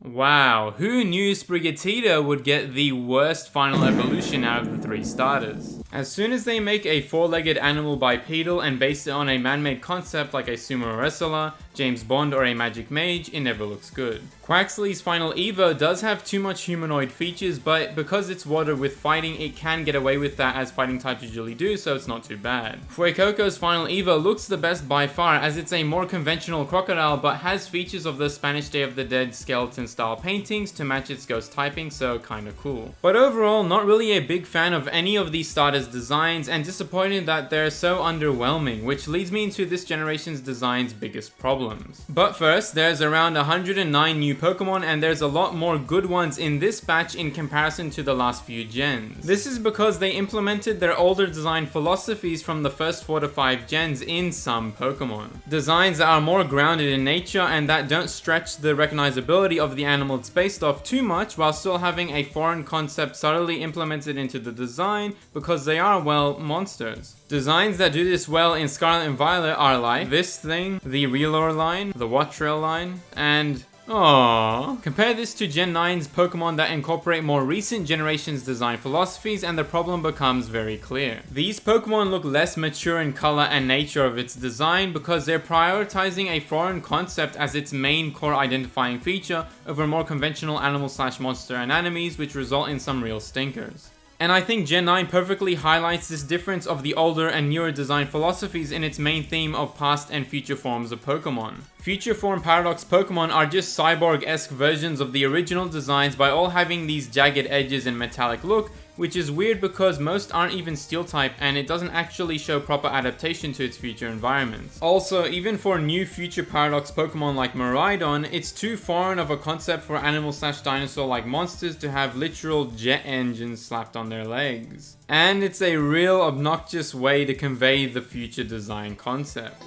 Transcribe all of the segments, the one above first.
Wow, who knew Sprigatito would get the worst final evolution out of the 3 starters? As soon as they make a 4-legged animal bipedal and base it on a man-made concept like a sumo wrestler, James Bond, or a magic mage, it never looks good. Quaxly's final Evo does have too much humanoid features, but because it's water with fighting, it can get away with that as fighting types usually do, so it's not too bad. Fuecoco's final Evo looks the best by far, as it's a more conventional crocodile but has features of the Spanish Day of the Dead skeleton style paintings to match its ghost typing, so kinda cool. But overall, not really a big fan of any of these starters' designs, and disappointed that they're so underwhelming, which leads me into this generation's design's biggest problems. But first, there's around 109 new Pokemon, and there's a lot more good ones in this batch in comparison to the last few gens. This is because they implemented their older design philosophies from the first 4 to 5 gens in some Pokemon. Designs that are more grounded in nature and that don't stretch the recognizability of the animal it's based off too much while still having a foreign concept subtly implemented into the design because they are, well, monsters. Designs that do this well in Scarlet and Violet are like this thing, the Relore line, the Wattrail line, and aww. Compare this to Gen 9's Pokemon that incorporate more recent generations' design philosophies and the problem becomes very clear. These Pokemon look less mature in color and nature of its design because they're prioritizing a foreign concept as its main core identifying feature over more conventional animal/monster anatomies, which result in some real stinkers. And I think Gen 9 perfectly highlights this difference of the older and newer design philosophies in its main theme of past and future forms of Pokemon. Future form Paradox Pokemon are just cyborg-esque versions of the original designs by all having these jagged edges and metallic look, which is weird because most aren't even steel type and it doesn't actually show proper adaptation to its future environments. Also, even for new future Paradox Pokemon like Miraidon, it's too foreign of a concept for animal/dinosaur like monsters to have literal jet engines slapped on their legs. And it's a real obnoxious way to convey the future design concept.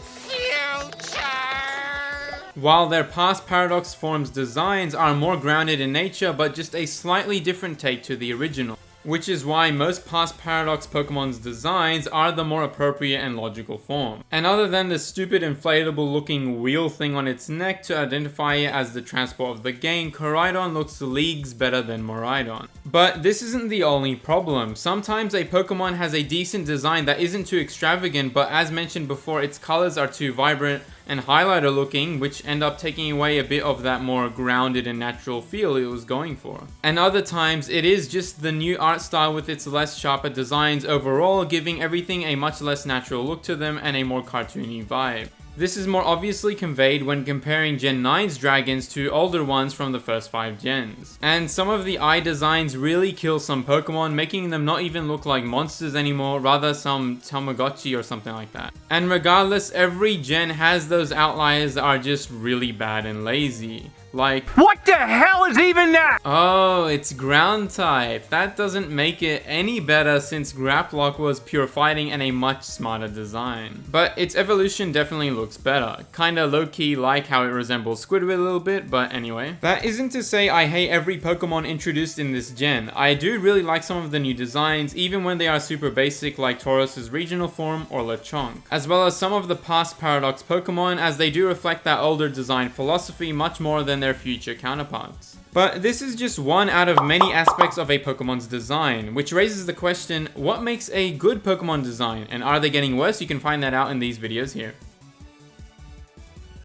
While their past Paradox forms designs are more grounded in nature but just a slightly different take to the original. Which is why most past Paradox Pokemon's designs are the more appropriate and logical form. And other than the stupid inflatable looking wheel thing on its neck to identify it as the transport of the game, Koraidon looks leagues better than Miraidon. But this isn't the only problem. Sometimes a Pokemon has a decent design that isn't too extravagant, but as mentioned before, its colors are too vibrant and highlighter looking, which end up taking away a bit of that more grounded and natural feel it was going for. And other times it is just the new art style with its less sharper designs overall, giving everything a much less natural look to them and a more cartoony vibe. This is more obviously conveyed when comparing Gen 9's dragons to older ones from the first 5 gens. And some of the eye designs really kill some Pokemon, making them not even look like monsters anymore, rather some Tamagotchi or something like that. And regardless, every gen has those outliers that are just really bad and lazy. Like, what the hell is even that? Oh, it's ground type. That doesn't make it any better since Grapplock was pure fighting and a much smarter design. But its evolution definitely looks better. Kinda low-key like how it resembles Squidward a little bit, but anyway. That isn't to say I hate every Pokemon introduced in this gen. I do really like some of the new designs, even when they are super basic like Taurus's regional form or Lechonk. As well as some of the past Paradox Pokemon, as they do reflect that older design philosophy much more than their future counterparts. But this is just one out of many aspects of a Pokemon's design, which raises the question, what makes a good Pokemon design? And are they getting worse? You can find that out in these videos here.